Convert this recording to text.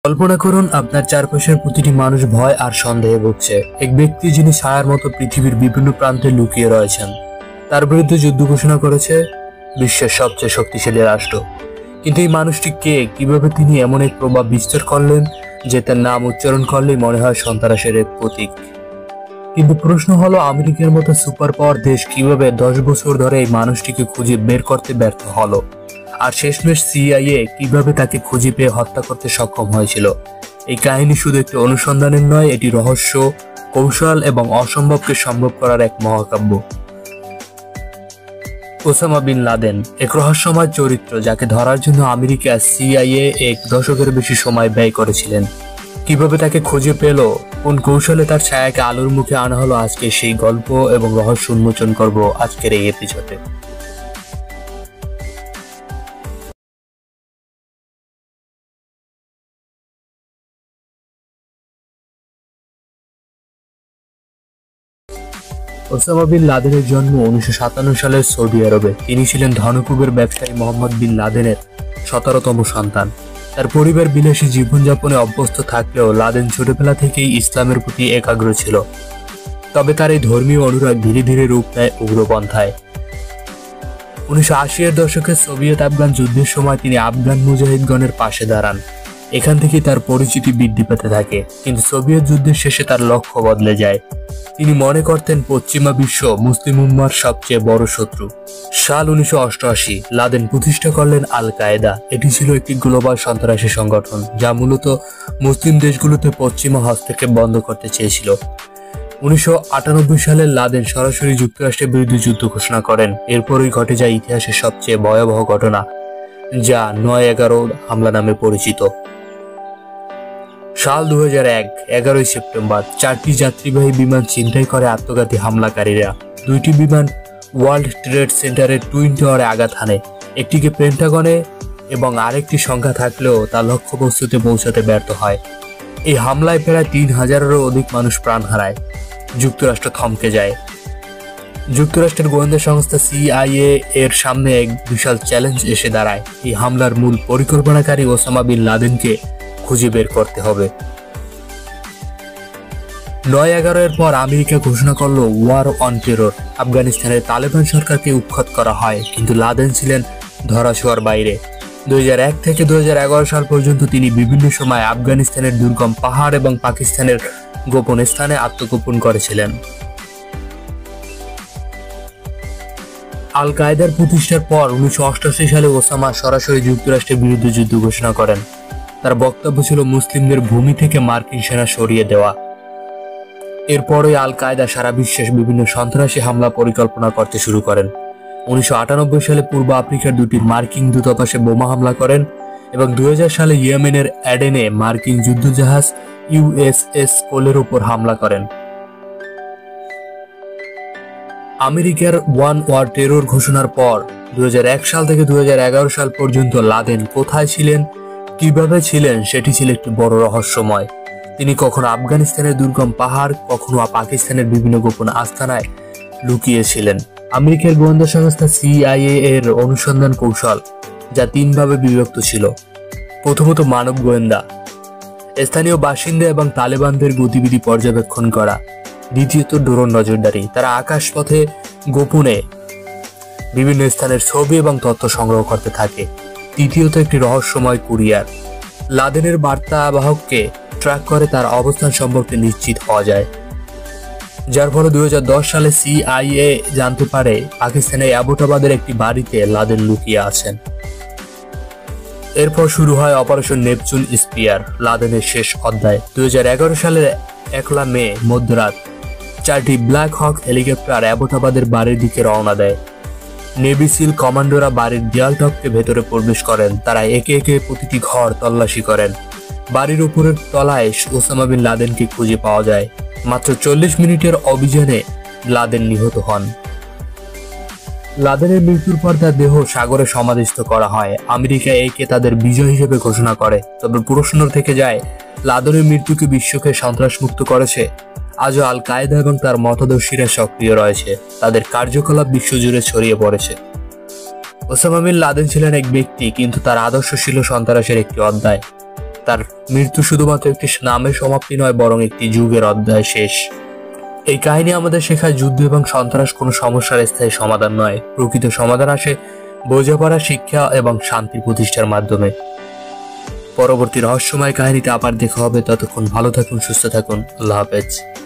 কল্পনা করুন আপনার চারপাশের প্রতিটি মানুষ ভয় আর সন্দেহে ভুগছে। এক ব্যক্তি যিনি ছায়ার মতো পৃথিবীর বিভিন্ন প্রান্তে লুকিয়ে রয়েছেন, তার বিরুদ্ধে যুদ্ধ ঘোষণা করেছে বিশ্বের সবচেয়ে শক্তিশালী রাষ্ট্র। কিন্তু এই মানুষটি কে, কিভাবে তিনি এমন এক প্রভাব বিস্তার করলেন যে তার নাম উচ্চারণ করলেই মনে হয় সন্ত্রাসের এক প্রতীক। কিন্তু প্রশ্ন হলো, আমেরিকার মতো সুপার পাওয়ার দেশ কিভাবে 10 বছর ধরে এই মানুষটিকে খুঁজে বের করতে ব্যর্থ হলো, আর শেষমেশ সিআইএ কিভাবে তাকে খুঁজে পেয়ে হত্যা করতে সক্ষম হয়েছিল। এই কাহিনী শুধু একটি অনুসন্ধানের নয়, এটি রহস্য, কৌশল এবং অসম্ভবকে সম্ভব করার এক মহাকাব্য। ওসামা বিন লাদেন এক রহস্যময় চরিত্র যাকে ধরার জন্য আমেরিকা সিআইএ 1 দশকের বেশি সময় ব্যয় করেছিলেন। কিভাবে তাকে খুঁজে পেল, কোন কৌশলে তার ছায়াকে আলোর মুখে আনা হলো, আজকে সেই গল্প এবং রহস্য উন্মোচন করব আজকের এই এপিসোডে। ওসামা বিন লাদেনের জন্ম 1957 সালের সৌদি আরবে। তিনি ছিলেন ধনকুবের ব্যবসায়ী মোহাম্মদ বিন লাদেনের 17তম সন্তান। তার পরিবার বিলাসী জীবনযাপনে অভ্যস্ত থাকলেও লাদেন ছোটবেলা থেকেই ইসলামের প্রতি একাগ্র ছিল। তবে তার এই ধর্মীয় অনুরাগ ধীরে ধীরে রূপ নেয় উগ্রপন্থায়। 1980-এর দশকে সোভিয়েত আফগান যুদ্ধের সময় তিনি আফগান মুজাহিদগণের পাশে দাঁড়ান। এখান থেকে তার পরিচিতি বৃদ্ধি পেতে থাকে। কিন্তু সোভিয়েত যুদ্ধের শেষে তার লক্ষ্য বদলে যায়। তিনি মনে করতেন পশ্চিমা বিশ্ব মুসলিম উম্মার সবচেয়ে বড় শত্রু। সাল 1988 লাদেন প্রতিষ্ঠা করলেন আল কায়েদা। এটি ছিল একটি গ্লোবাল সন্ত্রাসী সংগঠন যা মূলত মুসলিম দেশগুলোতে পশ্চিমা হস্তক্ষেপ বন্ধ করতে চেয়েছিল। 1998 সালে লাদেন সরাসরি যুক্তরাষ্ট্রের বিরুদ্ধে যুদ্ধ ঘোষণা করেন। এরপরই ঘটে যায় ইতিহাসের সবচেয়ে ভয়াবহ ঘটনা, যা 9/11 হামলা নামে পরিচিত। সাল 2001 11 সেপ্টেম্বর 4টি যাত্রীবাহী বিমান ছিনতাই করে আত্মঘাতী হামলাকারীরা। 2টি বিমান ওয়ার্ল্ড ট্রেড সেন্টারের টুইন টাওয়ারে আঘাত হানে। একটিকে পেন্টাগনে এবং আরেকটি সংখ্যা থাকলেও তা লক্ষ্যবস্তুতে পৌঁছাতে ব্যর্থ হয়। এই হামলায় প্রায় 3000-এরও অধিক মানুষ প্রাণ হারায়। যুক্তরাষ্ট্র থমকে যায়। যুক্তরাষ্ট্রের গোয়েন্দা সংস্থা সিআইএ এর সামনে এক বিশাল চ্যালেঞ্জ এসে দাঁড়ায়। এই হামলার মূল পরিকল্পনাকারী ওসামা বিন লাদেনকে খুঁজে বের করতে হবে। 9/11-এর পর আমেরিকা ঘোষণা করলো ওয়ার অন টেরর। আফগানিস্তানের তালেবান সরকারকে উৎখাত করা হয়, কিন্তু লাদেন ছিলেন ধরাছোঁয়ার বাইরে। 2001 থেকে 2011 সাল পর্যন্ত তিনি বিভিন্ন সময় আফগানিস্তানের দুর্গম পাহাড় এবং পাকিস্তানের গোপন স্থানে আত্মগোপন করেছিলেন। আল কায়েদার প্রতিষ্ঠার পর 1988 সালে ওসামা সরাসরি যুক্তরাষ্ট্রের বিরুদ্ধে যুদ্ধ ঘোষণা করেন। তার বক্তব্য ছিল মুসলিমদের ভূমি থেকে মার্কিন সেনা সরিয়ে দেওয়া। এরপরই আল কায়েদা সারা বিশ্বে বিভিন্ন সন্ত্রাসী হামলা পরিকল্পনা করতে শুরু করেন। 1998 সালে পূর্ব আফ্রিকার 2টি মার্কিন দূতাবাসে বোমা হামলা করেন এবং 2000 সালে ইয়েমেনের অ্যাডেনে মার্কিন যুদ্ধজাহাজ ইউএসএস কোলের উপর হামলা করেন। আমেরিকার ওয়ান ওয়ার টেরর ঘোষণার পর 2001 সাল থেকে 2011 সাল পর্যন্ত লাদেন কোথায় ছিলেন, কিভাবে ছিলেন, সেটি ছিল একটি বড় রহস্যময়। তিনি কখনো আফগানিস্তানের দুর্গম পাহাড়, কখনো পাকিস্তানের বিভিন্ন গোপন আস্তানায় লুকিয়েছিলেন। আমেরিকার গোয়েন্দা সংস্থা সিআইএ এর অনুসন্ধান কৌশল, যা 3 ভাবে বিভক্ত ছিল। প্রথমত মানব গোয়েন্দা, স্থানীয় বাসিন্দা এবং তালেবানদের গতিবিধি পর্যবেক্ষণ করা। দ্বিতীয়ত ড্রোন নজরদারি, তারা আকাশপথে গোপনে বিভিন্ন স্থানের ছবি এবং তথ্য সংগ্রহ করতে থাকে। তৃতীয়ত একটি রহস্যময় কুরিয়ার, লাদেনের বার্তাবাহককে ট্র্যাক করে তার অবস্থান সম্পর্কে নিশ্চিত হওয়া যায়, যার ফলে 2010 সালে সিআইএ জানতে পারে পাকিস্তানের অ্যাবোটাবাদের একটি বাড়িতে লাদেন লুকিয়ে আছেন। এরপর শুরু হয় অপারেশন নেপচুন স্পিয়ার, লাদেনের শেষ অধ্যায়। 2011 সালের 1 মে মধ্যরাত 4টি ব্ল্যাক হক হেলিকপ্টার অ্যাবোটাবাদের বাড়ির দিকে রওনা দেয়। নেভি সিল কমান্ডোরা বাড়ির দেয়াল টপকে ভেতরে প্রবেশ করেন। তারা একে একে প্রতিটি ঘর তল্লাশি করেন। বাড়ির উপরের তলায় ওসামা বিন লাদেনকে খুঁজে পাওয়া যায়। মাত্র 40 মিনিটের অভিযানে লাদেন নিহত হন। লাদেনের মৃত্যুর পর তার দেহ সাগরে সমাধিস্থ করা হয়। আমেরিকা একে তাদের বিজয় হিসেবে ঘোষণা করে। তবে প্রশ্ন থেকে যায়, লাদেনের মৃত্যুকে বিশ্বকে সন্ত্রাসমুক্ত করেছে? আজও আল কায়েদা এবং তার মতাদর্শীরা সক্রিয় রয়েছে। তাদের কার্যকলাপ বিশ্বজুড়ে ছড়িয়ে পড়েছে। ওসামা বিন লাদেন ছিলেন এক ব্যক্তি, কিন্তু তার আদর্শ ছিল সন্ত্রাসের একটি অধ্যায়। তার মৃত্যু শুধুমাত্র একটি নামের সমাপ্তি নয়, বরং একটি যুগের অধ্যায় শেষ। এই কাহিনী আমাদের শেখায় যুদ্ধ এবং সন্ত্রাস কোনো সমস্যার স্থায়ী সমাধান নয়। প্রকৃত সমাধান আসে বোঝাপড়া, শিক্ষা এবং শান্তি প্রতিষ্ঠার মাধ্যমে। পরবর্তী রহস্যময় কাহিনীতে আবার দেখা হবে। ততক্ষণ ভালো থাকুন, সুস্থ থাকুন। আল্লাহ হাফেজ।